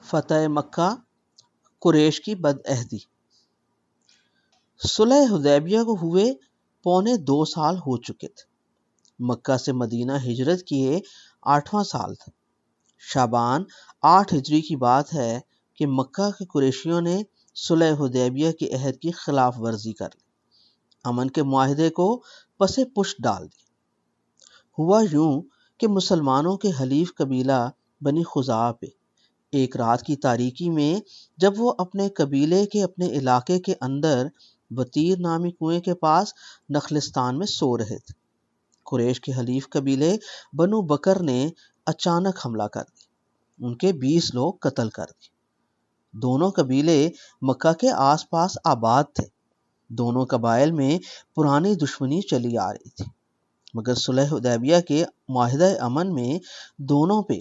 فتح مکہ، قریش کی بدعہدی۔ صلح حدیبیہ کو ہوئے 2.25 سال ہو چکے تھے۔ مکہ سے مدینہ ہجرت کیے 8واں سال تھا۔ شعبان 8 ہجری کی بات ہے کہ مکہ کے قریشیوں نے صلح حدیبیہ کے عہد کی خلاف ورزی کر لی، امن کے معاہدے کو پس پشت ڈال دی۔ ہوا یوں کہ مسلمانوں کے حلیف قبیلہ بنی خزاعہ پہ ایک رات کی تاریکی میں جب وہ اپنے قبیلے کے اپنے علاقے کے اندر وتیر نامی کنویں کے پاس نخلستان میں سو رہے تھے، قریش کے حلیف قبیلے بنو بکر نے اچانک حملہ کر دیا، ان کے 20 لوگ قتل کر دیے۔ دونوں قبیلے مکہ کے آس پاس آباد تھے، دونوں قبائل میں پرانی دشمنی چلی آ رہی تھی، مگر صلح حدیبیہ کے معاہدہ امن میں دونوں پہ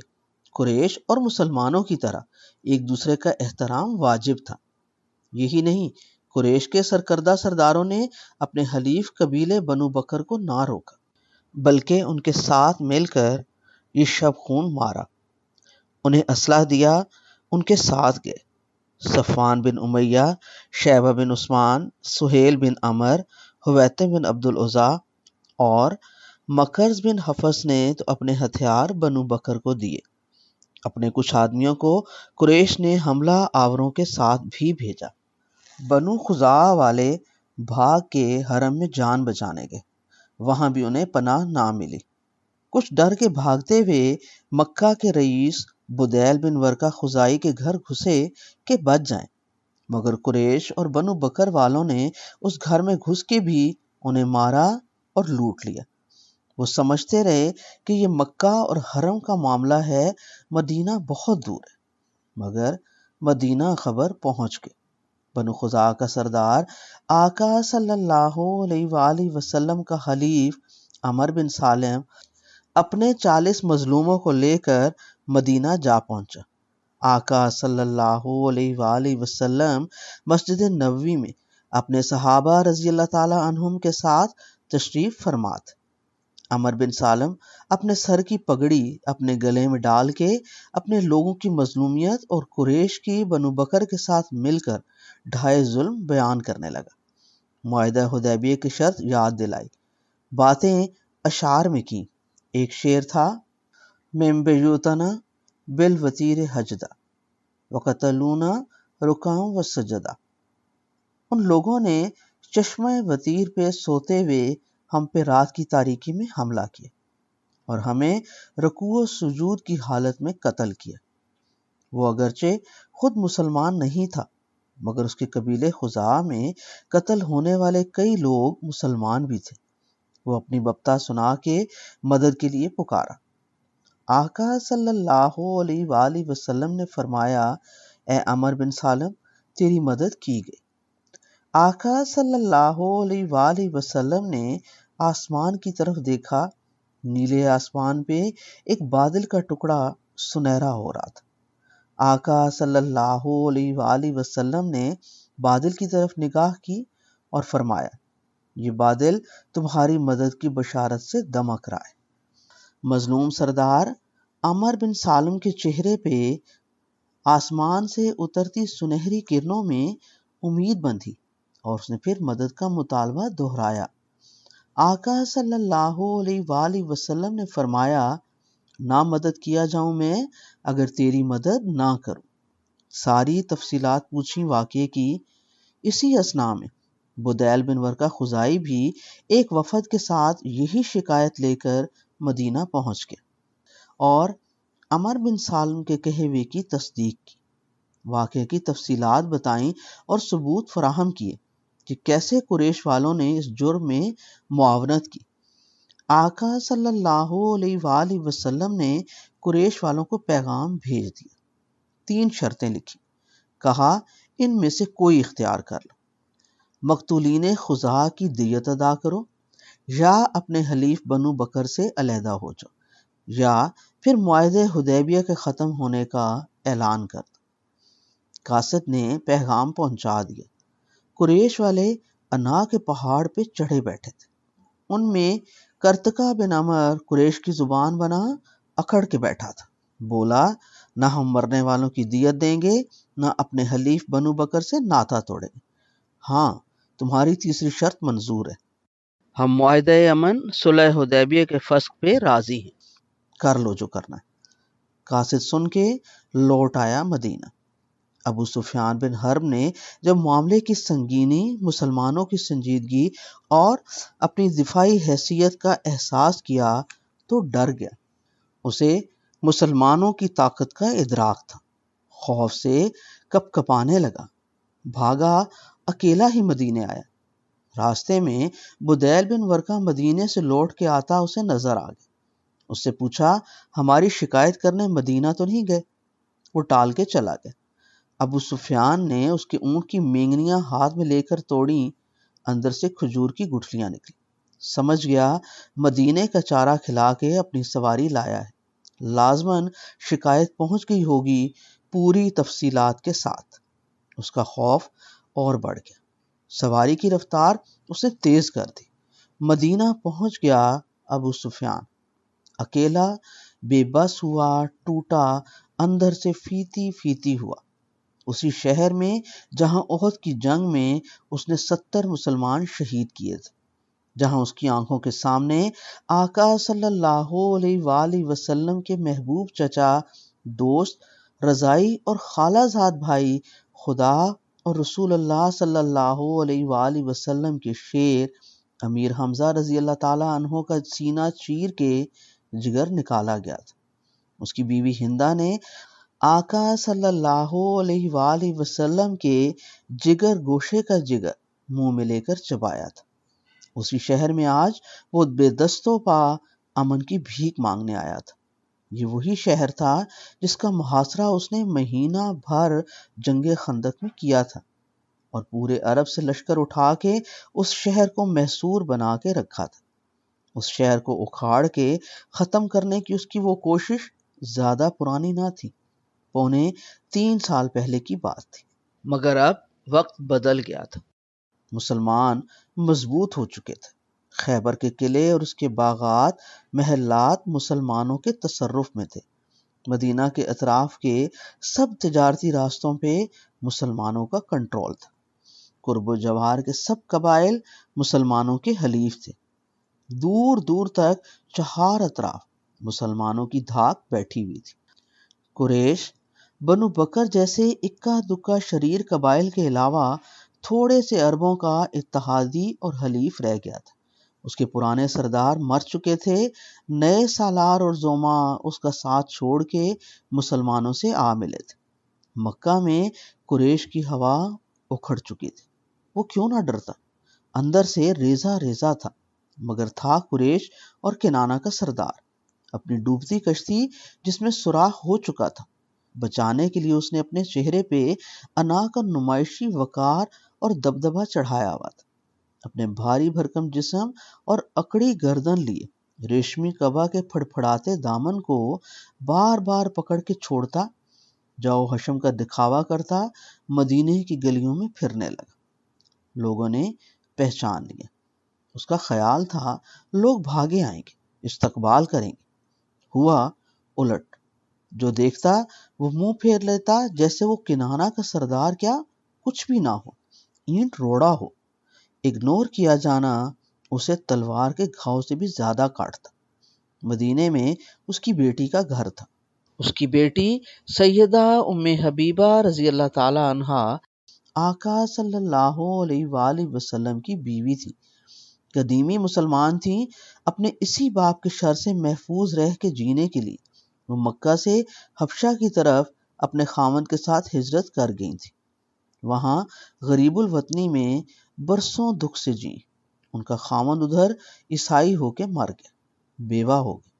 قریش اور مسلمانوں کی طرح ایک دوسرے کا احترام واجب تھا۔ یہی نہیں، قریش کے سرکردہ سرداروں نے اپنے حلیف قبیلے بنو بکر کو نہ روکا، بلکہ ان کے ساتھ مل کر یہ شب خون مارا، انہیں اسلحہ دیا، ان کے ساتھ گئے۔ صفوان بن امیہ، شیبہ بن عثمان، سہیل بن عمر، حویتم بن عبد العزیٰ اور مکرز بن حفص نے تو اپنے ہتھیار بنو بکر کو دیے۔ اپنے کچھ آدمیوں کو قریش نے حملہ آوروں کے ساتھ بھی بھیجا۔ بنو خزاعہ والے بھاگ کے حرم میں جان بچانے گئے، وہاں بھی انہیں پناہ نہ ملی۔ کچھ ڈر کے بھاگتے ہوئے مکہ کے رئیس بدیل بن ورقہ خزاعی کے گھر گھسے کہ بچ جائیں، مگر قریش اور بنو بکر والوں نے اس گھر میں گھس کے بھی انہیں مارا اور لوٹ لیا۔ وہ سمجھتے رہے کہ یہ مکہ اور حرم کا معاملہ ہے، مدینہ بہت دور ہے، مگر مدینہ خبر پہنچ گئی۔ بنو خزاعہ کا سردار آقا صلی اللہ علیہ وآلہ وسلم کا حلیف عمر بن سالم اپنے 40 مظلوموں کو لے کر مدینہ جا پہنچا۔ آقا صلی اللہ علیہ وآلہ وسلم مسجد نبوی میں اپنے صحابہ رضی اللہ تعالی عنہم کے ساتھ تشریف فرما تھے۔ عمر بن سالم اپنے سر کی پگڑی اپنے گلے میں ڈال کے اپنے لوگوں کی مظلومیت اور قریش کی بنو بکر کے ساتھ مل کر ڈھائے ظلم بیان کرنے لگا۔ معاہدہ حدیبیہ کی شرط یاد دلائی، باتیں اشعار میں کی۔ ایک شعر تھا: من بیوتنا بالوتیر حجدا وقتلونا رکعا وسجدا۔ ان لوگوں نے چشمہ وتیر پہ سوتے ہوئے ہم پہ رات کی تاریکی میں حملہ کیا اور ہمیں رکوع و سجود کی حالت میں قتل کیا۔ وہ اگرچہ خود مسلمان نہیں تھا، مگر اس کے قبیلے خزاعہ میں قتل ہونے والے کئی لوگ مسلمان بھی تھے۔ وہ اپنی بپتا سنا کے مدد کے لیے پکارا۔ آقا صلی اللہ علیہ وآلہ وسلم نے فرمایا: اے عمر بن سالم، تیری مدد کی گئی۔ آقا صلی اللہ علیہ وآلہ وسلم نے آسمان کی طرف دیکھا، نیلے آسمان پہ ایک بادل کا ٹکڑا سنہرا ہو رہا تھا۔ آقا صلی اللہ علیہ وآلہ وسلم نے بادل کی طرف نگاہ کی اور فرمایا: یہ بادل تمہاری مدد کی بشارت سے دمک رہا ہے۔ مظلوم سردار عمر بن سالم کے چہرے پہ آسمان سے اترتی سنہری کرنوں میں امید بندھی اور اس نے پھر مدد کا مطالبہ دہرایا۔ آقا صلی اللہ علیہ وآلہ وسلم نے فرمایا: نہ مدد کیا جاؤں میں اگر تیری مدد نہ کروں۔ ساری تفصیلات پوچھی واقعے کی۔ اسی اثناء میں بدیل بن ورقہ خزاعی بھی ایک وفد کے ساتھ یہی شکایت لے کر مدینہ پہنچ گیا اور عمر بن سالم کے کہے ہوئے کی تصدیق کی، واقعے کی تفصیلات بتائیں اور ثبوت فراہم کیے کہ کیسے قریش والوں نے اس جرم میں معاونت کی۔ آقا صلی اللہ علیہ وآلہ وسلم نے قریش والوں کو پیغام بھیج دیا، 3 شرطیں لکھی، کہا ان میں سے کوئی اختیار کر لو، مقتولین خزاعہ کی دیت ادا کرو، یا اپنے حلیف بنو بکر سے علیحدہ ہو جاؤ، یا پھر معاہدہ حدیبیہ کے ختم ہونے کا اعلان کر دو۔ قاصد نے پیغام پہنچا دیا۔ قریش والے انا کے پہاڑ پہ چڑھے بیٹھے تھے۔ ان میں کرتکا بن عمر قریش کی زبان بنا اکھڑ کے بیٹھا تھا، بولا: نہ ہم مرنے والوں کی دیت دیں گے، نہ اپنے حلیف بنو بکر سے ناتا توڑیں گے۔ ہاں، تمہاری تیسری شرط منظور ہے، ہم معاہدہ امن صلح حدیبیہ کے فسخ پہ راضی ہیں، کر لو جو کرنا ہے۔ قاصد سن کے لوٹ آیا مدینہ۔ ابو سفیان بن حرب نے جب معاملے کی سنگینی، مسلمانوں کی سنجیدگی اور اپنی دفاعی حیثیت کا احساس کیا تو ڈر گیا۔ اسے مسلمانوں کی طاقت کا ادراک تھا، خوف سے کپ کپانے لگا، بھاگا، اکیلا ہی مدینے آیا۔ راستے میں بدیل بن ورقہ مدینے سے لوٹ کے آتا اسے نظر آ گیا۔ اس سے پوچھا، ہماری شکایت کرنے مدینہ تو نہیں گئے؟ وہ ٹال کے چلا گیا۔ ابو سفیان نے اس کے اونٹ کی مینگنیاں ہاتھ میں لے کر توڑی، اندر سے کھجور کی گٹھلیاں نکلی۔ سمجھ گیا مدینے کا چارہ کھلا کے اپنی سواری لایا ہے، لازماً شکایت پہنچ گئی ہوگی پوری تفصیلات کے ساتھ۔ اس کا خوف اور بڑھ گیا، سواری کی رفتار اس نے تیز کر دی۔ مدینہ پہنچ گیا ابو سفیان، اکیلا، بے بس ہوا، ٹوٹا، اندر سے فیتی فیتی ہوا۔ اسی شہر میں جہاں احد کی جنگ میں اس نے 70 مسلمان شہید کیے تھے، جہاں اس کی آنکھوں کے سامنے آقا صلی اللہ علیہ وآلہ وسلم کے محبوب چچا، دوست، رضائی اور خالہ زاد بھائی، خدا اور رسول اللہ صلی اللہ علیہ وآلہ وسلم کے شیر امیر حمزہ رضی اللہ تعالیٰ عنہ کا سینہ چیر کے جگر نکالا گیا تھا۔ اس کی بیوی ہندہ نے آقا صلی اللہ علیہ وآلہ وسلم کے جگر گوشے کا جگر منہ میں لے کر چبایا تھا۔ اسی شہر میں آج وہ بے دست و پا امن کی بھیک مانگنے آیا تھا۔ یہ وہی شہر تھا جس کا محاصرہ اس نے مہینہ بھر جنگ خندق میں کیا تھا، اور پورے عرب سے لشکر اٹھا کے اس شہر کو محصور بنا کے رکھا تھا۔ اس شہر کو اکھاڑ کے ختم کرنے کی اس کی وہ کوشش زیادہ پرانی نہ تھی، 3.25 سال پہلے کی بات تھی۔ مگر اب وقت بدل گیا تھا، مسلمان مضبوط ہو چکے تھے، خیبر کے قلعے اور اس کے باغات، محلات مسلمانوں کے تصرف میں تھے، مدینہ کے اطراف کے سب تجارتی راستوں پہ مسلمانوں کا کنٹرول تھا، قرب و جوار کے سب قبائل مسلمانوں کے حلیف تھے، دور دور تک چہار اطراف مسلمانوں کی دھاک بیٹھی ہوئی تھی۔ قریش، بنو بکر جیسے اکا دکا شریر قبائل کے علاوہ تھوڑے سے عربوں کا اتحادی اور حلیف رہ گیا تھا۔ اس کے پرانے سردار مر چکے تھے، نئے سالار اور زوما اس کا ساتھ چھوڑ کے مسلمانوں سے آ ملے تھے۔ مکہ میں قریش کی ہوا اکھڑ چکی تھی۔ وہ کیوں نہ ڈرتا؟ اندر سے ریزہ ریزہ تھا، مگر تھا قریش اور کنانہ کا سردار، اپنی ڈوبتی کشتی جس میں سوراخ ہو چکا تھا، بچانے کے لیے اس نے اپنے چہرے پہ انا کا نمائشی وقار اور دبدبہ چڑھایا ہوا تھا۔ اپنے بھاری بھرکم جسم اور اکڑی گردن لیے ریشمی قبا کے پھڑپھڑاتے دامن کو بار بار پکڑ کے چھوڑتا، جاؤ حشم کا دکھاوا کرتا، مدینے کی گلیوں میں پھرنے لگا۔ لوگوں نے پہچان لیا، اس کا خیال تھا لوگ بھاگے آئیں گے، استقبال کریں گے۔ ہوا الٹ، جو دیکھتا وہ منہ پھیر لیتا، جیسے وہ کنانہ کا سردار کیا کچھ بھی نہ ہو، اینٹ روڑا ہو۔ اگنور کیا جانا اسے تلوار کے گھاؤ سے بھی زیادہ کاٹتا۔ مدینے میں اس کی بیٹی کا گھر تھا۔ اس کی بیٹی سیدہ ام حبیبہ رضی اللہ تعالی عنہا آقا صلی اللہ علیہ وآلہ وسلم کی بیوی تھی۔ قدیمی مسلمان تھیں، اپنے اسی باپ کے شر سے محفوظ رہ کے جینے کے لیے وہ مکہ سے حبشہ کی طرف اپنے خاوند کے ساتھ ہجرت کر گئی تھی۔ وہاں غریب الوطنی میں برسوں دکھ سے جیں۔ ان کا خاوند ادھر عیسائی ہو کے مر گیا، بیوہ ہو گئی۔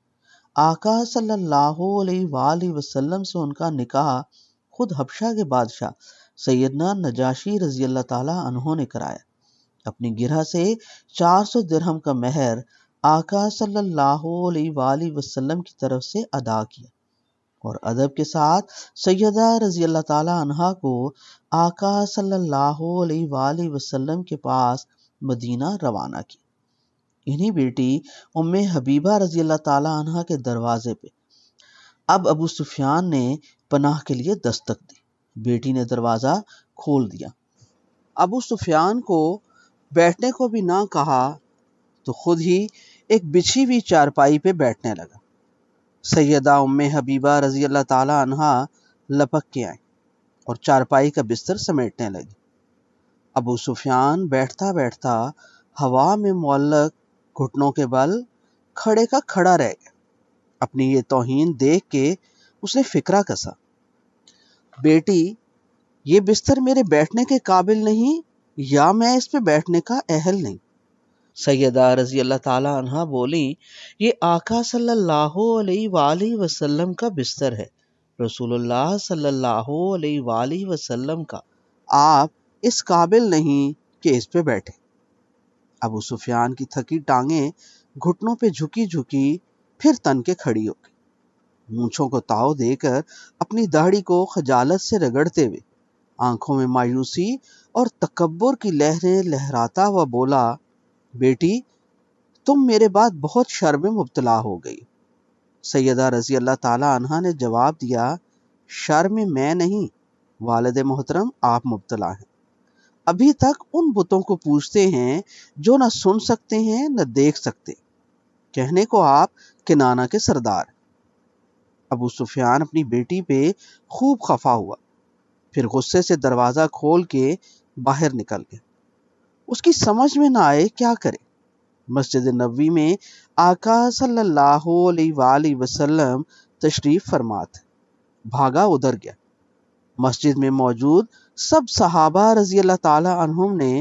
آقا صلی اللہ علیہ وآلہ وسلم سے ان کا نکاح خود حبشہ کے بادشاہ سیدنا نجاشی رضی اللہ تعالی عنہ نے کرایا۔ اپنی گرہ سے 400 درہم کا مہر آقا صلی اللہ علیہ وآلہ وسلم کی طرف سے ادا کیا، اور ادب کے ساتھ سیدہ رضی اللہ تعالی عنہا کو آقا صلی اللہ علیہ وآلہ وسلم کے پاس مدینہ روانہ کیا۔ انہی بیٹی ام حبیبہ رضی اللہ تعالی عنہا کے دروازے پہ اب ابو سفیان نے پناہ کے لیے دستک دی۔ بیٹی نے دروازہ کھول دیا۔ ابو سفیان کو بیٹھنے کو بھی نہ کہا تو خود ہی ایک بچھی ہوئی چارپائی پہ بیٹھنے لگا۔ سیدہ ام حبیبہ رضی اللہ تعالی عنہا لپک کے آئیں اور چارپائی کا بستر سمیٹنے لگی۔ ابو سفیان بیٹھتا بیٹھتا ہوا میں معلق گھٹنوں کے بل کھڑے کا کھڑا رہ گیا۔ اپنی یہ توہین دیکھ کے اس نے فکرہ کسا، بیٹی یہ بستر میرے بیٹھنے کے قابل نہیں یا میں اس پہ بیٹھنے کا اہل نہیں؟ سیدہ رضی اللہ تعالی عنہا بولی، یہ آقا صلی اللہ علیہ وآلہ وسلم کا بستر ہے، رسول اللہ صلی اللہ علیہ وآلہ وسلم کا، آپ اس قابل نہیں کہ اس پہ بیٹھے۔ ابو سفیان کی تھکی ٹانگیں گھٹنوں پہ جھکی جھکی پھر تن کے کھڑی ہو گئی۔ مونچھوں کو تاؤ دے کر اپنی داڑھی کو خجالت سے رگڑتے ہوئے آنکھوں میں مایوسی اور تکبر کی لہریں لہراتا ہوا بولا، بیٹی تم میرے بعد بہت شرم میں مبتلا ہو گئی۔ سیدہ رضی اللہ تعالی عنہا نے جواب دیا، شرم میں نہیں والد محترم، آپ مبتلا ہیں۔ ابھی تک ان بتوں کو پوجتے ہیں جو نہ سن سکتے ہیں نہ دیکھ سکتے، کہنے کو آپ کنانہ کے سردار۔ ابو سفیان اپنی بیٹی پہ خوب خفا ہوا، پھر غصے سے دروازہ کھول کے باہر نکل گیا۔ اس کی سمجھ میں نہ آئے کیا کرے۔ مسجد نبوی میں آقا صلی اللہ علیہ وآلہ وسلم تشریف فرما تھے۔ بھاگا ادھر گیا۔ مسجد میں موجود سب صحابہ رضی اللہ تعالی عنہم نے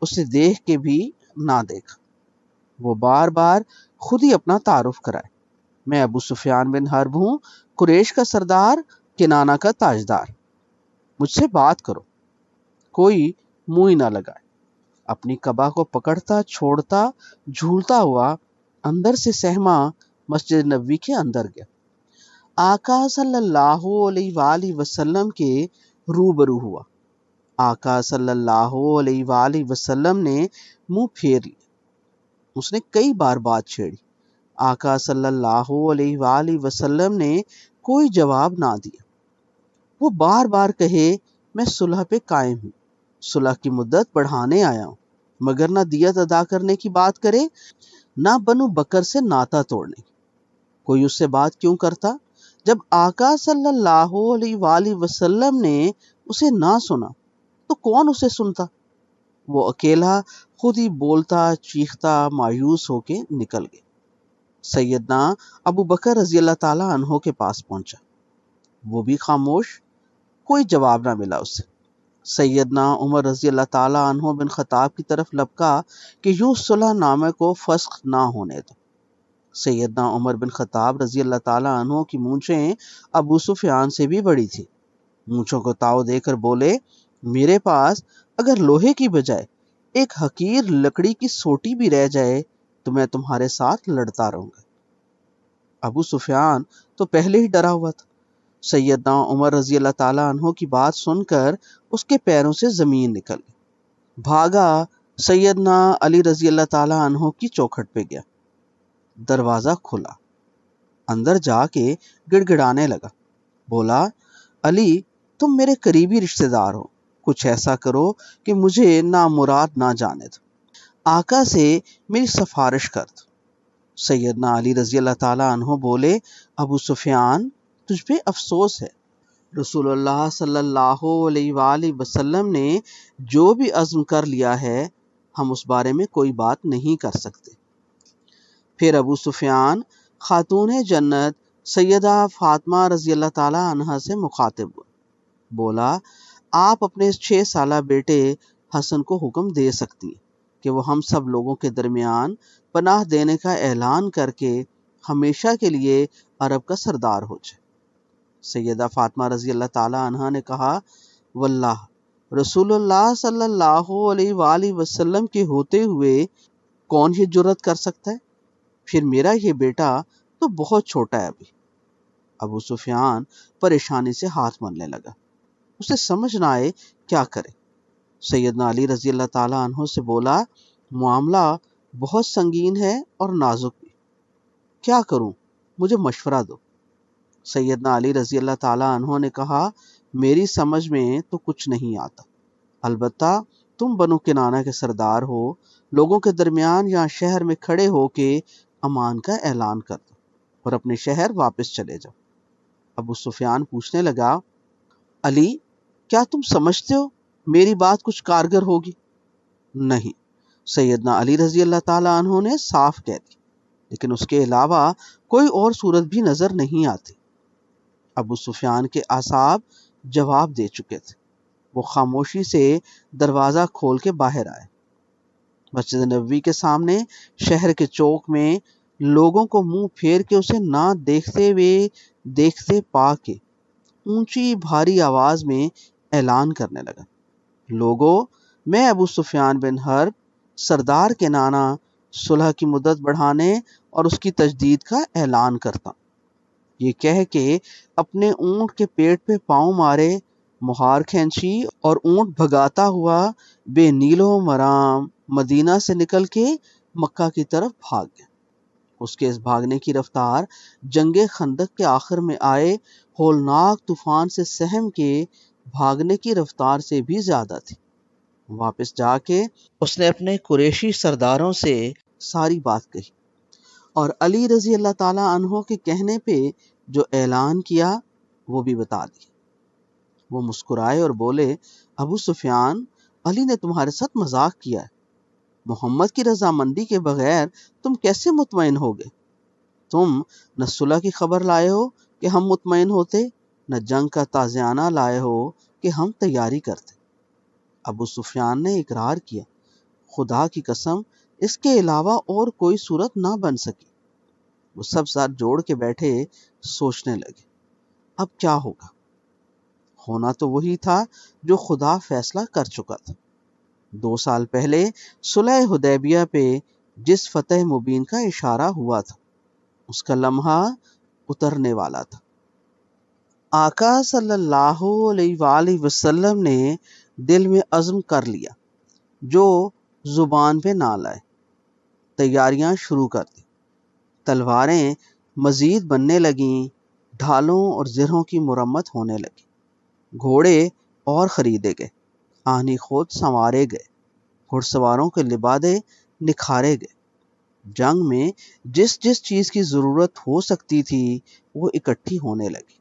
اسے دیکھ کے بھی نہ دیکھا۔ وہ بار بار خود ہی اپنا تعارف کرائے، میں ابو سفیان بن حرب ہوں، قریش کا سردار، کنانہ کا تاجدار، مجھ سے بات کرو۔ کوئی منہ ہی نہ لگائے۔ اپنی قبا کو پکڑتا چھوڑتا جھولتا ہوا اندر سے سہما مسجد نبوی کے اندر گیا۔ آقا صلی اللہ علیہ وآلہ وسلم کے روبرو ہوا۔ آقا صلی اللہ علیہ وآلہ وسلم نے منہ پھیر لیا۔ اس نے کئی بار بات چھیڑی۔ آقا صلی اللہ علیہ وآلہ وسلم نے کوئی جواب نہ دیا۔ وہ بار بار کہے، میں صلح پہ قائم ہوں، صلح کی مدت بڑھانے آیا ہوں، مگر نہ دیت ادا کرنے کی بات کرے نہ بنو بکر سے ناتا توڑنے کی۔ کوئی اس سے بات کیوں کرتا؟ جب آقا صلی اللہ علیہ وآلہ وسلم نے اسے نہ سنا تو کون اسے سنتا؟ وہ اکیلا خود ہی بولتا چیختا مایوس ہو کے نکل گیا۔ سیدنا ابو بکر رضی اللہ تعالیٰ عنہ کے پاس پہنچا، وہ بھی خاموش، کوئی جواب نہ ملا اسے۔ سیدنا عمر رضی اللہ تعالیٰ عنہ بن خطاب کی طرف لپکا کہ یوں صلح نامے کو فسخ نہ ہونے دو۔ سیدنا عمر بن خطاب رضی اللہ تعالیٰ عنہ کی مونچھیں ابو سفیان سے بھی بڑی تھی۔ مونچھوں کو تاؤ دے کر بولے، میرے پاس اگر لوہے کی بجائے ایک حقیر لکڑی کی سوٹی بھی رہ جائے تو میں تمہارے ساتھ لڑتا رہوں گا۔ ابو سفیان تو پہلے ہی ڈرا ہوا تھا۔ سیدنا عمر رضی اللہ تعالیٰ عنہ کی بات سن کر اس کے پیروں سے زمین نکل گئی۔ بھاگا سیدنا علی رضی اللہ تعالیٰ عنہ کی چوکھٹ پہ گیا۔ دروازہ کھلا، اندر جا کے گڑ گڑانے لگا، بولا، علی تم میرے قریبی رشتہ دار ہو، کچھ ایسا کرو کہ مجھے نامراد نہ جانے دو، آقا سے میری سفارش کر دو۔ سیدنا علی رضی اللہ تعالیٰ عنہ بولے، ابو سفیان تجھ پہ افسوس ہے، رسول اللہ صلی اللہ علیہ وآلہ وسلم نے جو بھی عزم کر لیا ہے ہم اس بارے میں کوئی بات نہیں کر سکتے۔ پھر ابو سفیان خاتون جنت سیدہ فاطمہ رضی اللہ تعالیٰ عنہا سے مخاطب ہوا، بولا، آپ اپنے 6 سالہ بیٹے حسن کو حکم دے سکتی ہیں کہ وہ ہم سب لوگوں کے درمیان پناہ دینے کا اعلان کر کے ہمیشہ کے لیے عرب کا سردار ہو جائے۔ سیدہ فاطمہ رضی اللہ تعالیٰ عنہا نے کہا، واللہ رسول اللہ صلی اللہ علیہ وآلہ وسلم کے ہوتے ہوئے کون یہ جرت کر سکتا ہے؟ پھر میرا یہ بیٹا تو بہت چھوٹا ہے ابھی۔ ابو سفیان پریشانی سے ہاتھ ملنے لگا، اسے سمجھ نہ آئے کیا کرے۔ سیدنا علی رضی اللہ تعالیٰ عنہ سے بولا، معاملہ بہت سنگین ہے اور نازک بھی، کیا کروں، مجھے مشورہ دو۔ سیدنا علی رضی اللہ تعالیٰ عنہ نے کہا میری سمجھ میں تو کچھ نہیں آتا، البتہ تم بنو کنانہ کے سردار ہو، لوگوں کے درمیان یا شہر میں کھڑے ہو کے امان کا اعلان کر دو اور اپنے شہر واپس چلے جاؤ۔ ابو سفیان پوچھنے لگا علی کیا تم سمجھتے ہو میری بات کچھ کارگر ہوگی؟ نہیں، سیدنا علی رضی اللہ تعالیٰ عنہ نے صاف کہہ دی، لیکن اس کے علاوہ کوئی اور صورت بھی نظر نہیں آتی۔ ابو سفیان کے اعصاب جواب دے چکے تھے، وہ خاموشی سے دروازہ کھول کے باہر آئے۔ مسجد نبوی کے سامنے شہر کے چوک میں لوگوں کو منہ پھیر کے اسے نہ دیکھتے ہوئے دیکھتے پا کے اونچی بھاری آواز میں اعلان کرنے لگا، لوگو میں ابو سفیان بن حرب سردار کنانہ صلح کی مدت بڑھانے اور اس کی تجدید کا اعلان کرتا ہوں۔ یہ کہہ کے اپنے اونٹ کے پیٹ پہ پاؤں مارے، مہار کھینچی اور اونٹ بھگاتا ہوا بے نیل و مرام مدینہ سے نکل کے مکہ کی طرف بھاگ گیا۔ اس کے اس بھاگنے کی رفتار جنگ خندق کے آخر میں آئے ہولناک طوفان سے سہم کے بھاگنے کی رفتار سے بھی زیادہ تھی۔ واپس جا کے اس نے اپنے قریشی سرداروں سے ساری بات کہی اور علی رضی اللہ تعالیٰ عنہ کے کہنے پہ جو اعلان کیا وہ بھی بتا دی۔ وہ مسکرائے اور بولے ابو سفیان، علی نے تمہارے ساتھ مذاق کیا ہے، محمد کی رضامندی کے بغیر تم کیسے مطمئن ہوگے؟ تم نہ صلح کی خبر لائے ہو کہ ہم مطمئن ہوتے، نہ جنگ کا تازیانہ لائے ہو کہ ہم تیاری کرتے۔ ابو سفیان نے اقرار کیا، خدا کی قسم اس کے علاوہ اور کوئی صورت نہ بن سکی۔ وہ سب ساتھ جوڑ کے بیٹھے سوچنے لگے، اب کیا ہوگا؟ ہونا تو وہی تھا جو خدا فیصلہ کر چکا تھا۔ 2 سال پہلے صلح حدیبیہ پہ جس فتح مبین کا اشارہ ہوا تھا اس کا لمحہ اترنے والا تھا۔ آقا صلی اللہ علیہ وآلہ وسلم نے دل میں عزم کر لیا جو زبان پہ نہ لائے، تیاریاں شروع کر دی۔ تلواریں مزید بننے لگیں، ڈھالوں اور زرہوں کی مرمت ہونے لگی، گھوڑے اور خریدے گئے، آہنی خود سنوارے گئے، گھڑ سواروں کے لبادے نکھارے گئے۔ جنگ میں جس جس چیز کی ضرورت ہو سکتی تھی وہ اکٹھی ہونے لگی،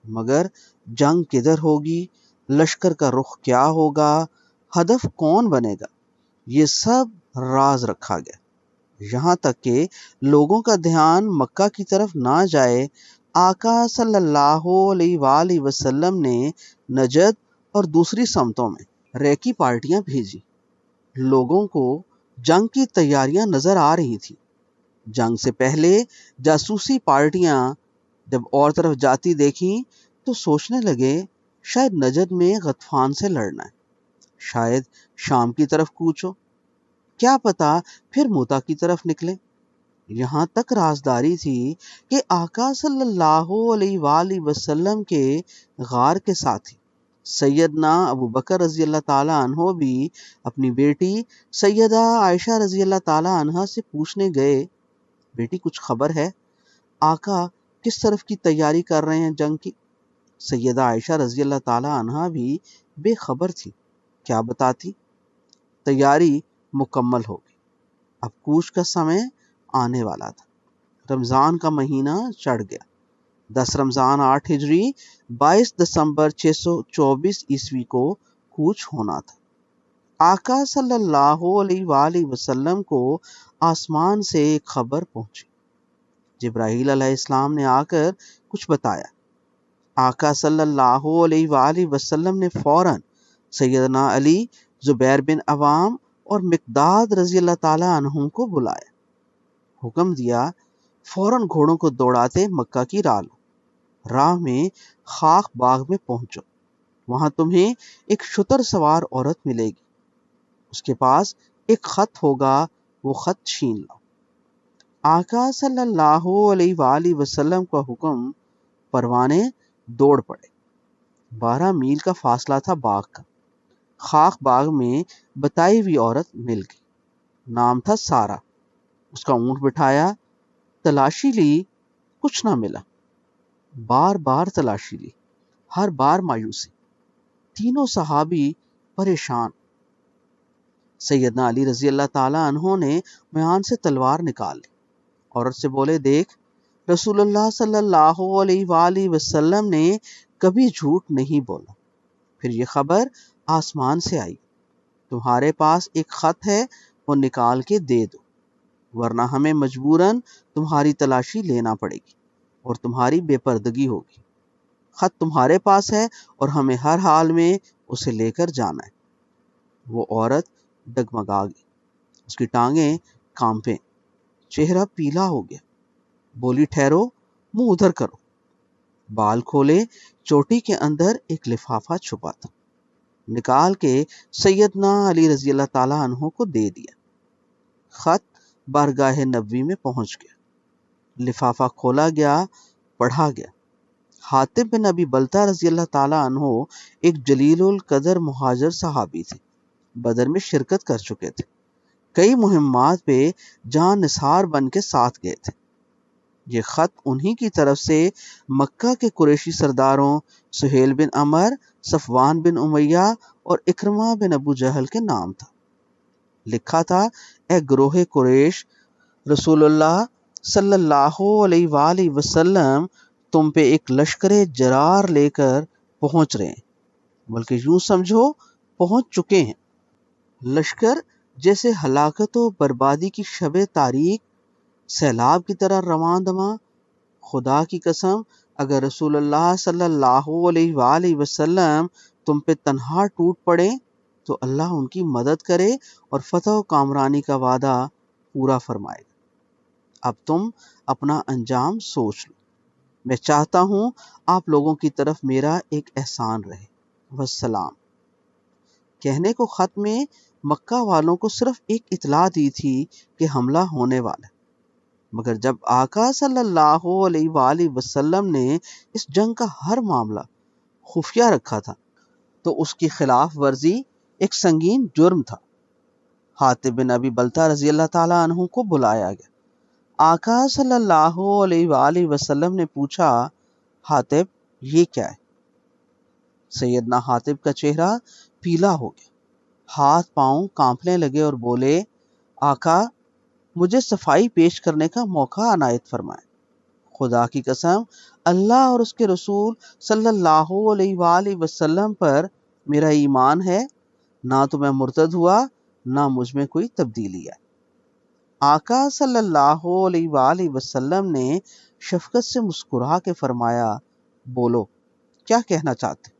مگر جنگ کدھر ہوگی، لشکر کا رخ کیا ہوگا، ہدف کون بنے گا، یہ سب راز رکھا گیا، یہاں تک کہ لوگوں کا دھیان مکہ کی طرف نہ جائے۔ آقا صلی اللہ علیہ وآلہ وسلم نے نجد اور دوسری سمتوں میں ریکی پارٹیاں بھیجی۔ لوگوں کو جنگ کی تیاریاں نظر آ رہی تھی۔ جنگ سے پہلے جاسوسی پارٹیاں جب اور طرف جاتی دیکھیں تو سوچنے لگے شاید نجد میں غطفان سے لڑنا ہے، شاید شام کی طرف کوچ ہو، کیا پتا پھر موتا کی طرف نکلے۔ یہاں تک رازداری تھی کہ آقا صلی اللہ علیہ وآلہ وسلم کے غار کے ساتھی سیدنا ابو بکر رضی اللہ تعالیٰ عنہ بھی اپنی بیٹی سیدہ عائشہ رضی اللہ تعالیٰ عنہ سے پوچھنے گئے، بیٹی کچھ خبر ہے؟ آقا کس طرف کی تیاری کر رہے ہیں جنگ کی؟ سیدہ عائشہ رضی اللہ تعالیٰ عنہ بھی بے خبر تھی، کیا بتاتی؟ تیاری مکمل ہو گئی، اب کوچ کا سمے آنے والا تھا۔ رمضان کا مہینہ چڑھ گیا، 10 رمضان 8 ہجری 22 دسمبر 624 عیسوی کو کوچ ہونا تھا۔ آقا صلی اللہ علیہ وآلہ وسلم کو آسمان سے ایک خبر پہنچی، جبرائیل علیہ السلام نے آ کر کچھ بتایا۔ آقا صلی اللہ علیہ وآلہ وسلم نے فوراً سیدنا علی، زبیر بن عوام اور مقداد رضی اللہ تعالیٰ عنہم کو بلایا، حکم دیا فوراً گھوڑوں کو دوڑاتے مکہ کی راہ لو، راہ میں خاک باغ میں پہنچو، وہاں تمہیں ایک شتر سوار عورت ملے گی، اس کے پاس ایک خط ہوگا، وہ خط چھین لو۔ آقا صلی اللہ علیہ وآلہ وسلم کا حکم، پروانے دوڑ پڑے۔ 12 میل کا فاصلہ تھا باغ کا۔ خاک باغ میں بتائی ہوئی عورت مل گئی، نام تھا سارا۔ اس کا اونٹ بٹھایا، تلاشی لی، کچھ نہ ملا۔ بار بار تلاشی لی، ہر بار مایوسی، تینوں صحابی پریشان۔ سیدنا علی رضی اللہ تعالیٰ عنہ نے میان سے تلوار نکال لی، عورت سے بولے، دیکھ، رسول اللہ صلی اللہ علیہ وآلہ وسلم نے کبھی جھوٹ نہیں بولا۔ پھر یہ خبر آسمان سے آئی، تمہارے پاس ایک خط ہے، وہ نکال کے دے دو، ورنہ ہمیں مجبوراً تمہاری تلاشی لینا پڑے گی اور تمہاری بے پردگی ہوگی۔ خط تمہارے پاس ہے اور ہمیں ہر حال میں اسے لے کر جانا ہے۔ وہ عورت ڈگمگا گئی، اس کی ٹانگیں کانپیں، چہرہ پیلا ہو گیا، بولی، ٹھہرو، منہ ادھر کرو۔ بال کھولے، چوٹی کے اندر ایک لفافہ چھپا تھا، نکال کے سیدنا علی رضی اللہ تعالیٰ عنہ کو دے دیا۔ خط بارگاہ نبوی میں پہنچ گیا، لفافہ کھولا گیا، پڑھا گیا۔ حاطب بن ابی بلتہ رضی اللہ تعالیٰ عنہ ایک جلیل القدر مہاجر صحابی تھے، بدر میں شرکت کر چکے تھے، کئی مہمات پہ جان نثار بن کے ساتھ گئے تھے۔ یہ خط انہی کی طرف سے مکہ کے قریشی سرداروں سہیل بن عمر، صفوان بن امیہ اور اکرمہ بن ابو جہل کے نام تھا۔ لکھا تھا، اے گروہ قریش، رسول اللہ صلی اللہ علیہ وآلہ وسلم تم پہ ایک لشکر جرار لے کر پہنچ رہے ہیں، بلکہ یوں سمجھو پہنچ چکے ہیں۔ لشکر جیسے ہلاکت و بربادی کی شب تاریک سیلاب کی طرح رواں دواں۔ خدا کی قسم، اگر رسول اللہ صلی اللہ علیہ وآلہ وسلم تم پہ تنہا ٹوٹ پڑے تو اللہ ان کی مدد کرے اور فتح و کامرانی کا وعدہ پورا فرمائے گا۔ اب تم اپنا انجام سوچ لو، میں چاہتا ہوں آپ لوگوں کی طرف میرا ایک احسان رہے، والسلام۔ کہنے کو خط میں مکہ والوں کو صرف ایک اطلاع دی تھی کہ حملہ ہونے والا ہے، مگر جب آقا صلی اللہ علیہ وآلہ وسلم نے اس جنگ کا ہر معاملہ خفیہ رکھا تھا تو اس کی خلاف ورزی ایک سنگین جرم تھا۔ حاطب بن ابی بلتہ رضی اللہ تعالیٰ عنہ کو بلایا گیا۔ آقا صلی اللہ علیہ وآلہ وسلم نے پوچھا، حاطب یہ کیا ہے؟ سیدنا حاطب کا چہرہ پیلا ہو گیا، ہاتھ پاؤں کانپنے لگے اور بولے، آقا مجھے صفائی پیش کرنے کا موقع عنایت فرمائے۔ خدا کی قسم، اللہ اور اس کے رسول صلی اللہ علیہ وآلہ وسلم پر میرا ایمان ہے، نہ تو میں مرتد ہوا، نہ مجھ میں کوئی تبدیلی ہے۔ آقا صلی اللہ علیہ وآلہ وسلم نے شفقت سے مسکرا کے فرمایا، بولو کیا کہنا چاہتے؟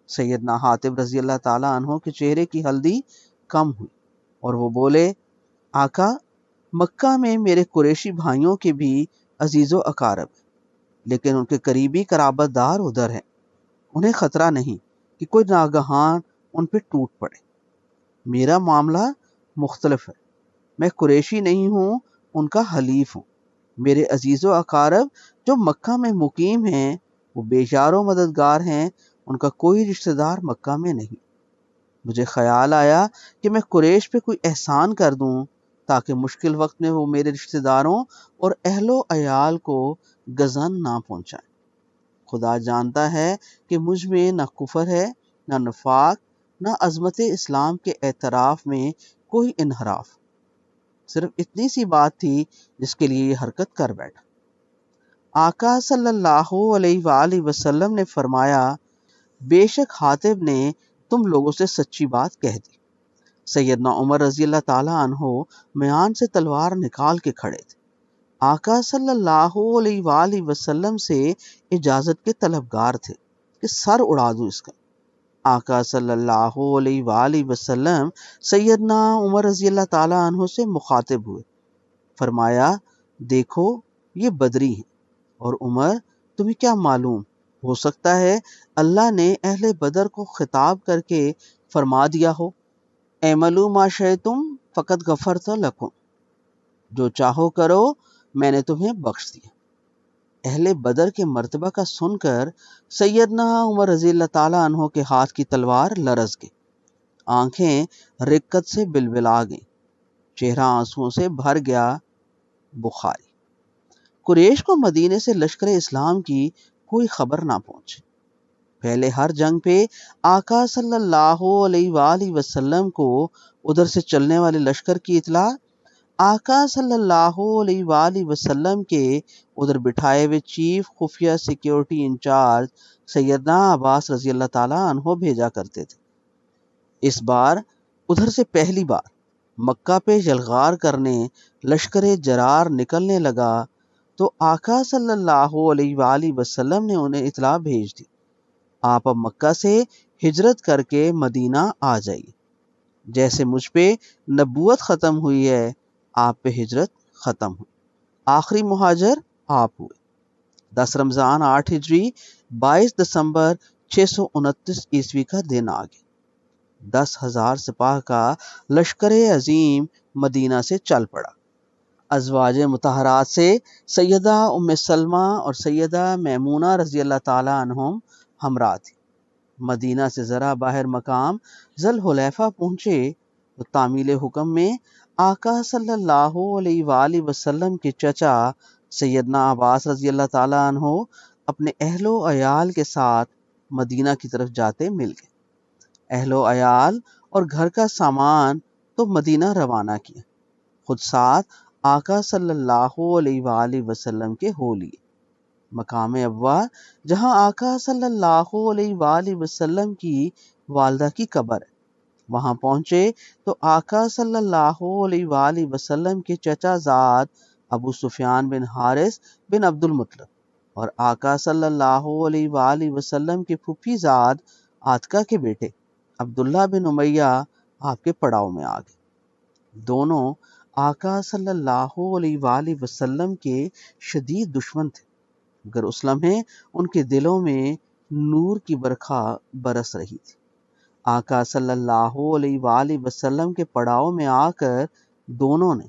سیدنا حاطب رضی اللہ تعالیٰ عنہ کے چہرے کی ہلدی کم ہوئی اور وہ بولے، آقا مکہ میں میرے قریشی بھائیوں کے بھی عزیز و اقارب ہیں، لیکن ان کے قریبی قرابت دار ادھر ہیں، انہیں خطرہ نہیں کہ کوئی ناگہان ان پہ ٹوٹ پڑے۔ میرا معاملہ مختلف ہے، میں قریشی نہیں ہوں، ان کا حلیف ہوں۔ میرے عزیز و اقارب جو مکہ میں مقیم ہیں وہ بے یار و مددگار ہیں، ان کا کوئی رشتہ دار مکہ میں نہیں۔ مجھے خیال آیا کہ میں قریش پہ کوئی احسان کر دوں تاکہ مشکل وقت میں وہ میرے رشتہ داروں اور اہل و عیال کو گزن نہ پہنچائیں۔ خدا جانتا ہے کہ مجھ میں نہ کفر ہے، نہ نفاق، نہ عظمت اسلام کے اعتراف میں کوئی انحراف، صرف اتنی سی بات تھی جس کے لیے یہ حرکت کر بیٹھا۔ آقا صلی اللہ علیہ وآلہ وسلم نے فرمایا، بے شک حاطب نے تم لوگوں سے سچی بات کہہ دی۔ سیدنا عمر رضی اللہ تعالیٰ عنہ میان سے تلوار نکال کے کھڑے تھے، آقا صلی اللہ علیہ وآلہ وسلم سے اجازت کے طلبگار تھے کہ سر اڑا دوں اس کا۔ آقا صلی اللہ علیہ وآلہ وسلم سیدنا عمر رضی اللہ تعالیٰ عنہ سے مخاطب ہوئے، فرمایا، دیکھو یہ بدری ہیں، اور عمر تمہیں کیا معلوم، ہو سکتا ہے اللہ نے اہل بدر کو خطاب کر کے فرما دیا ہو، اعملوا ما شئتم فقد غفرت لکم، جو چاہو کرو میں نے تمہیں بخش دیا۔ اہل بدر کے مرتبہ کا سن کر سیدنا عمر رضی اللہ تعالیٰ عنہ کے ہاتھ کی تلوار لرز گئی، آنکھیں رقت سے بلبلا گئیں، چہرہ آنسوؤں سے بھر گیا۔ بخاری۔ قریش کو مدینے سے لشکر اسلام کی کوئی خبر نہ پہنچے۔ پہلے ہر جنگ پہ آقا صلی اللہ علیہ وآلہ وسلم کو ادھر سے چلنے والے لشکر کی اطلاع آقا صلی اللہ علیہ وآلہ وسلم کے ادھر بٹھائے ہوئے چیف خفیہ سیکیورٹی انچارج سیدنا عباس رضی اللہ تعالیٰ عنہ بھیجا کرتے تھے۔ اس بار ادھر سے پہلی بار مکہ پہ یلغار کرنے لشکر جرار نکلنے لگا تو آقا صلی اللہ علیہ وآلہ وسلم نے انہیں اطلاع بھیج دی، آپ اب مکہ سے ہجرت کر کے مدینہ آ جائیے، جیسے مجھ پہ نبوت ختم ہوئی ہے آپ پہ ہجرت ختم ہوئی۔ آخری مہاجر آپ ہوئے۔ 10 رمضان 8 ہجری 22 دسمبر 629 عیسوی کا دن آ گیا۔ 10,000 سپاہ کا لشکر عظیم مدینہ سے چل پڑا۔ ازواج مطہرات سے سیدہ ام سلمہ اور سیدہ میمونہ رضی اللہ تعالیٰ عنہم ہمراہ تھی۔ مدینہ سے ذرا باہر مقام ذوالحلیفہ پہنچے تو تعمیل حکم میں آقا صلی اللہ علیہ وآلہ وسلم کے چچا سیدنا عباس رضی اللہ تعالیٰ عنہ اپنے اہل و عیال کے ساتھ مدینہ کی طرف جاتے مل گئے۔ اہل و عیال اور گھر کا سامان تو مدینہ روانہ کیا، خود ساتھ آقا صلی اللہ علیہ وآلہ وسلم کے ہو لیے۔ مقام ابوا جہاں آقا صلی اللہ علیہ وآلہ وسلم کی والدہ کی قبر ہے، وہاں پہنچے تو آقا صلی اللہ علیہ وآلہ وسلم کے چچا زاد ابو سفیان بن حارث بن عبد المطلب اور آقا صلی اللہ علیہ وآلہ وسلم کے پھوپھی زاد عاتکہ کے بیٹے عبداللہ بن امیہ آپ کے پڑاؤ میں آ گئے۔ دونوں آقا صلی اللہ علیہ وآلہ وسلم کے شدید دشمن تھے، مگر اس لمحے ان کے دلوں میں نور کی برکھا برس رہی تھی۔ آقا صلی اللہ علیہ وآلہ وسلم کے پڑاؤ میں آ کر دونوں نے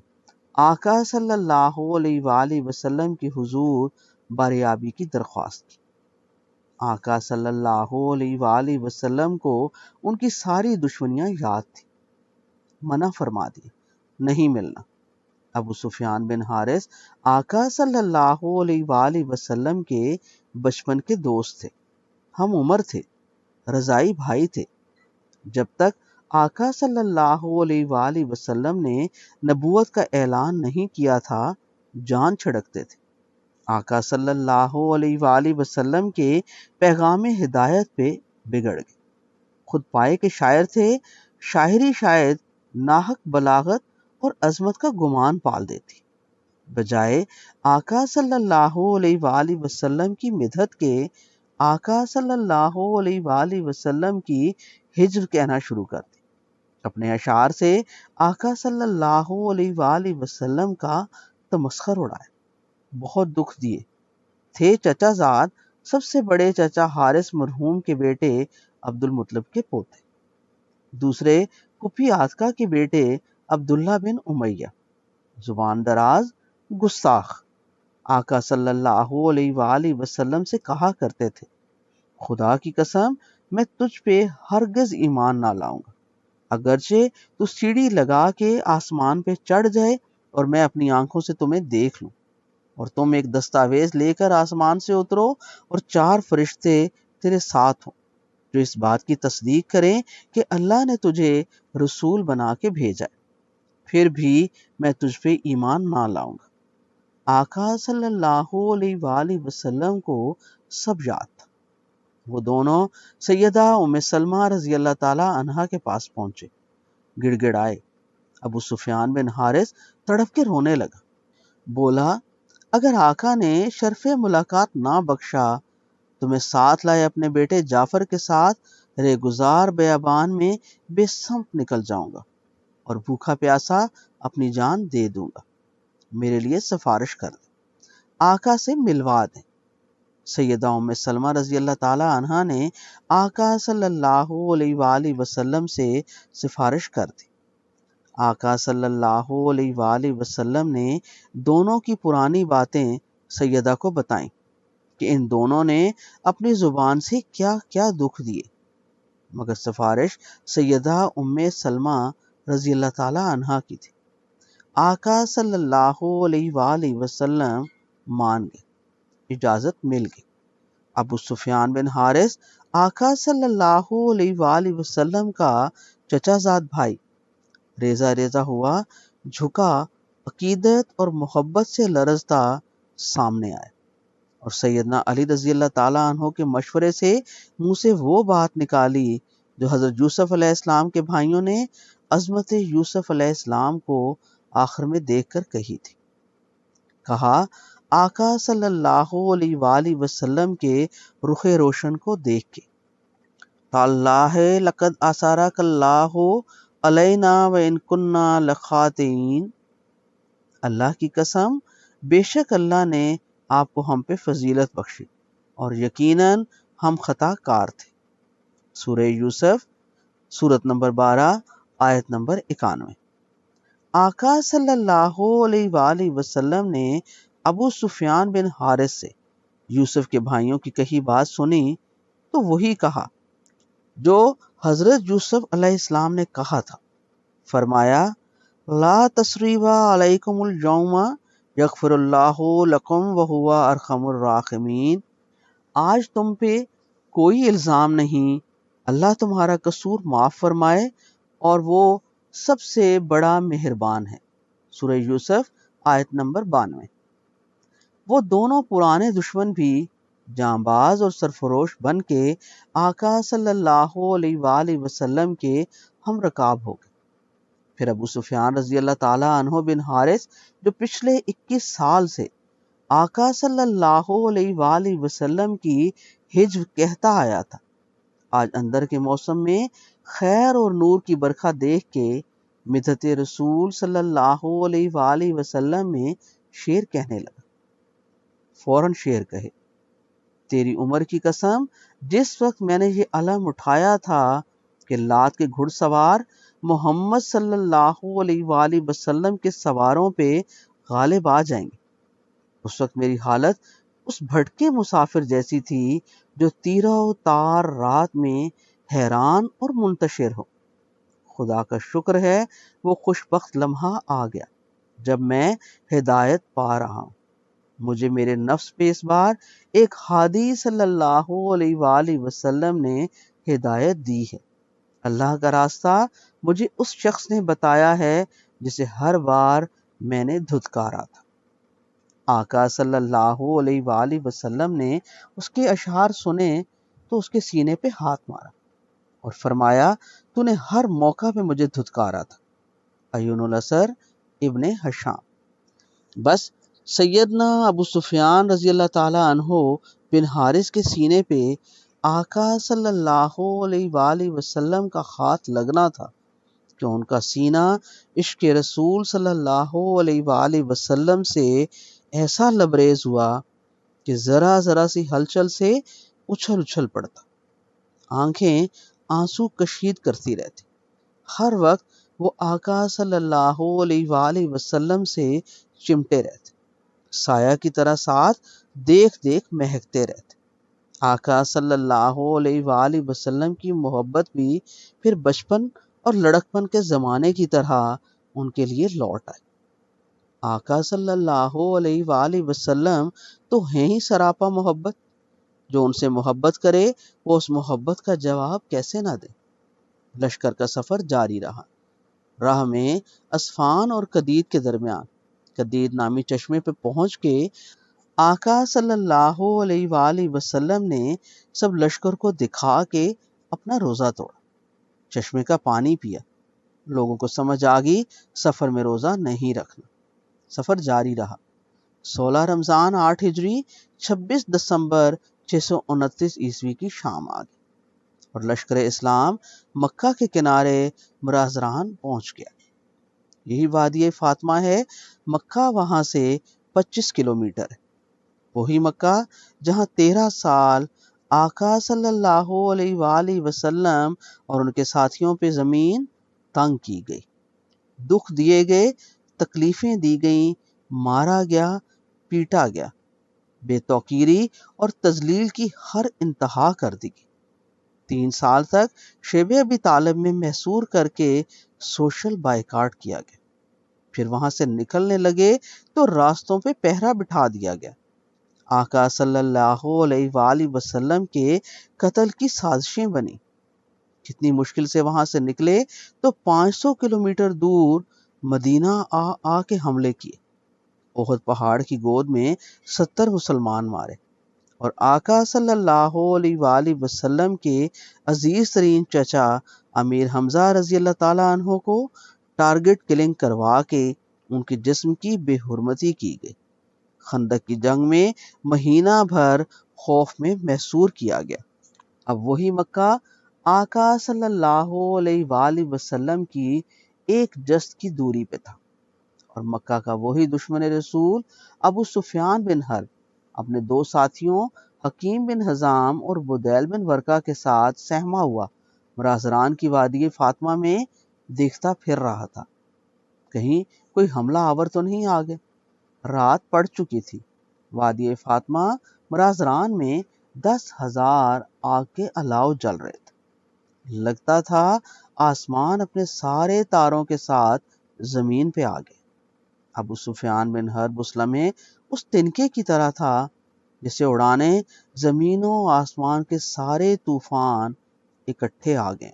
آقا صلی اللہ علیہ وآلہ وسلم کی حضور باریابی کی درخواست کی۔ آقا صلی اللہ علیہ وآلہ وسلم کو ان کی ساری دشمنیاں یاد تھی، منع فرما دی، نہیں ملنا۔ ابو سفیان بن حارث آقا صلی اللہ علیہ وآلہ وسلم کے بچپن کے دوست تھے، ہم عمر تھے، رضائی بھائی تھے۔ جب تک آقا صلی اللہ علیہ وآلہ وسلم نے نبوت کا اعلان نہیں کیا تھا جان چھڑکتے تھے۔ آقا صلی اللہ علیہ وآلہ وسلم کے پیغام ہدایت پہ بگڑ گئے، خود پائے کے شاعر تھے، شاعری شاید ناحق بلاغت اور عظمت کا گمان پال دیتی، بجائے آقا صلی اللہ علیہ وآلہ وسلم کی مدحت کے آقا صلی اللہ علیہ وآلہ وسلم کی ہجر کہنا شروع کر دی۔ اپنے اشعار سے آقا صلی اللہ علیہ وآلہ وسلم کا تمسخر اڑایا، بہت دکھ دیے۔ تھے چچا زاد سب سے بڑے چچا حارث مرحوم کے بیٹے عبد المطلب کے پوتے، دوسرے پھوپھی عاتکہ کے بیٹے عبداللہ بن امیہ، زبان دراز، گستاخ، آقا صلی اللہ علیہ وآلہ وسلم سے کہا کرتے تھے، خدا کی قسم میں تجھ پہ ہرگز ایمان نہ لاؤں گا، اگرچہ تو سیڑھی لگا کے آسمان پہ چڑھ جائے اور میں اپنی آنکھوں سے تمہیں دیکھ لوں، اور تم ایک دستاویز لے کر آسمان سے اترو اور 4 فرشتے تیرے ساتھ ہوں جو اس بات کی تصدیق کریں کہ اللہ نے تجھے رسول بنا کے بھیجا ہے، پھر بھی میں تجھ پہ ایمان نہ لاؤں گا۔ آقا صلی اللہ علیہ وآلہ وسلم کو سب یاد تھا۔ وہ دونوں سیدہ ام سلمہ رضی اللہ تعالی عنہا کے پاس پہنچے، گڑ گڑائے۔ ابو سفیان بن حارث تڑپ کے رونے لگا، بولا اگر آقا نے شرف ملاقات نہ بخشا تو میں ساتھ لائے اپنے بیٹے جعفر کے ساتھ ریگزار بیابان میں بے سمت نکل جاؤں گا اور بھوکا پیاسا اپنی جان دے دوں گا، میرے لیے سفارش کر دیں، آقا سے ملوا دیں۔ سیدہ ام سلمہ رضی اللہ تعالی عنہا نے آقا صلی اللہ علیہ وآلہ وسلم سے سفارش کر دی۔ آقا صلی اللہ علیہ وآلہ وسلم نے دونوں کی پرانی باتیں سیدہ کو بتائیں کہ ان دونوں نے اپنی زبان سے کیا کیا دکھ دیے، مگر سفارش سیدہ ام سلمہ رضی اللہ تعالی عنہا کی تھی۔ آقا صلی اللہ علیہ وآلہ وسلم مان گئے، اجازت مل گئی۔ ابو سفیان بن حارث آقا صلی اللہ علیہ وآلہ وسلم کا چچا زاد بھائی ریزہ ریزہ ہوا، جھکا، عقیدت اور محبت سے لرزتا سامنے آئے اور سیدنا علی رضی اللہ تعالیٰ عنہ کے مشورے سے منہ سے وہ بات نکالی جو حضرت یوسف علیہ السلام کے بھائیوں نے عظمت یوسف علیہ السلام کو آخر میں دیکھ کر کہی تھی۔ کہا، آقا صلی اللہ علیہ وآلہ وسلم کے رخ روشن کو دیکھ کے، تاللہ لقد آثارک اللہ علینا وان کننا لخاطئین، اللہ کی قسم بے شک اللہ نے آپ کو ہم پہ فضیلت بخشی اور یقیناً ہم خطا کار تھے۔ سورہ یوسف سورت نمبر 12 آیت نمبر 91۔ آقا صلی اللہ علیہ وآلہ وسلم نے ابو سفیان بن حارث سے یوسف کے بھائیوں کی کہی بات سنی تو وہی کہا جو حضرت یوسف علیہ السلام نے کہا تھا۔ فرمایا، لا تثریب علیکم اليوم یغفر اللہ لکم وہو ارحم الراحمین، آج تم پہ کوئی الزام نہیں، اللہ تمہارا قصور معاف فرمائے اور وہ سب سے بڑا مہربان ہے۔ سورہ یوسف آیت نمبر 92۔ وہ دونوں پرانے دشمن بھی جانباز اور سرفروش بن کے آقا صلی اللہ علیہ وآلہ وسلم کے ہم رکاب ہو گئے۔ پھر ابو سفیان رضی اللہ تعالیٰ عنہ بن حارث جو پچھلے 21 سال سے آقا صلی اللہ علیہ وآلہ وسلم کی ہجو کہتا آیا تھا، آج اندر کے موسم میں خیر اور نور کی برکھا دیکھ کے مدحت رسول صلی اللہ علیہ وآلہ وسلم میں شعر کہنے لگا۔ فوراً شعر کہے، تیری عمر کی قسم، جس وقت میں نے یہ علم اٹھایا تھا کہ لات کے گھڑ سوار محمد صلی اللہ علیہ وآلہ وسلم کے سواروں پہ غالب آ جائیں گے، اس وقت میری حالت اس بھٹکے مسافر جیسی تھی جو تیرہ و تار رات میں حیران اور منتشر ہو۔ خدا کا شکر ہے وہ خوش بخت لمحہ آ گیا جب میں ہدایت پا رہا ہوں۔ مجھے میرے نفس پہ اس بار ایک ہادی صلی اللہ علیہ وآلہ وسلم نے ہدایت دی ہے۔ اللہ کا راستہ مجھے اس شخص نے بتایا ہے جسے ہر بار میں نے دھتکارا تھا۔ آقا صلی اللہ علیہ وآلہ وسلم نے اس کے اشعار سنے تو اس کے سینے پہ ہاتھ مارا اور فرمایا، تو نے ہر موقع پہ مجھے دھتکارا تھا۔ عیون الاسر ابن ہشام۔ بس سیدنا ابو سفیان رضی اللہ تعالیٰ عنہ بن حارث کے سینے پہ آقا صلی اللہ علیہ وآلہ وسلم کا ہاتھ لگنا تھا کہ ان کا سینہ عشق رسول صلی اللہ علیہ وآلہ وسلم سے ایسا لبریز ہوا کہ ذرا ذرا سی ہلچل سے اچھل اچھل پڑتا، آنکھیں آنسو کشید کرتی رہتی، ہر وقت وہ آقا صلی اللہ علیہ وآلہ وسلم سے چمٹے رہتے، سایہ کی طرح ساتھ دیکھ دیکھ مہکتے رہتے۔ آقا صلی اللہ علیہ وآلہ وسلم کی محبت بھی پھر بچپن اور لڑکپن کے زمانے کی طرح ان کے لیے لوٹ آئی۔ آقا صلی اللہ علیہ وآلہ وسلم تو ہیں ہی سراپا محبت، جو ان سے محبت کرے وہ اس محبت کا جواب کیسے نہ دے۔ لشکر کا سفر جاری رہا۔ راہ میں اسفان اور قدید کے درمیان قدید نامی چشمے پہ پہنچ کے آقا صلی اللہ علیہ وآلہ وسلم نے سب لشکر کو دکھا کے اپنا روزہ توڑا، چشمے کا پانی پیا۔ لوگوں کو سمجھ آ گئی سفر میں روزہ نہیں رکھنا۔ سفر جاری رہا۔ 16 رمضان 8 ہجری 26 دسمبر 629 عیسوی کی شام آ گئی اور لشکر اسلام مکہ کے کنارے مرازران پہنچ گیا۔ یہی وادی فاطمہ ہے، مکہ وہاں سے 25 کلومیٹر ہے۔ وہی مکہ جہاں 13 سال آقا صلی اللہ علیہ وآلہ وسلم اور ان کے ساتھیوں پہ زمین تنگ کی گئی، دکھ دیے گئے، تکلیفیں دی گئیں، مارا گیا، پیٹا گیا، بے توقیری اور تذلیل کی ہر انتہا کر دی گئی۔ 3 سال تک شیب ابی طالب میں محصور کر کے سوشل بائیکاٹ کیا گیا۔ پھر وہاں سے نکلنے لگے تو راستوں پہ پہرا بٹھا دیا گیا۔ آقا صلی اللہ علیہ وآلہ وسلم کے قتل کی سازشیں بنی۔ کتنی مشکل سے وہاں سے نکلے تو 500 کلومیٹر دور مدینہ آ کے حملے کیے۔ احد پہاڑ کی گود میں 70 مسلمان مارے، اور آقا صلی اللہ علیہ وآلہ وسلم کے عزیز ترین چچا امیر حمزہ رضی اللہ تعالیٰ عنہ کو ٹارگٹ کلنگ کروا کے ان کے جسم کی بے حرمتی کی گئی۔ خندق کی جنگ میں مہینہ بھر خوف میں محصور کیا گیا۔ اب وہی مکہ آقا صلی اللہ علیہ وآلہ وسلم کی ایک جست کی دوری پہ تھا، اور مکہ کا وہی دشمن رسول ابو سفیان بن حرب اپنے 2 ساتھیوں حکیم بن حزام اور بدیل بن ورقہ کے ساتھ سہما ہوا مرازران کی وادی فاطمہ میں دیکھتا پھر رہا تھا، کہیں کوئی حملہ آور تو نہیں آ گئے۔ رات پڑ چکی تھی۔ وادی فاطمہ مرازران میں 10,000 آگ کے الاؤ جل رہے تھے۔ لگتا تھا آسمان اپنے سارے تاروں کے ساتھ زمین پہ آ گئے۔ ابو سفیان بن حرب اس لمحے اس تنکے کی طرح تھا جسے اڑانے زمین و آسمان کے سارے طوفان اکٹھے آ گئے۔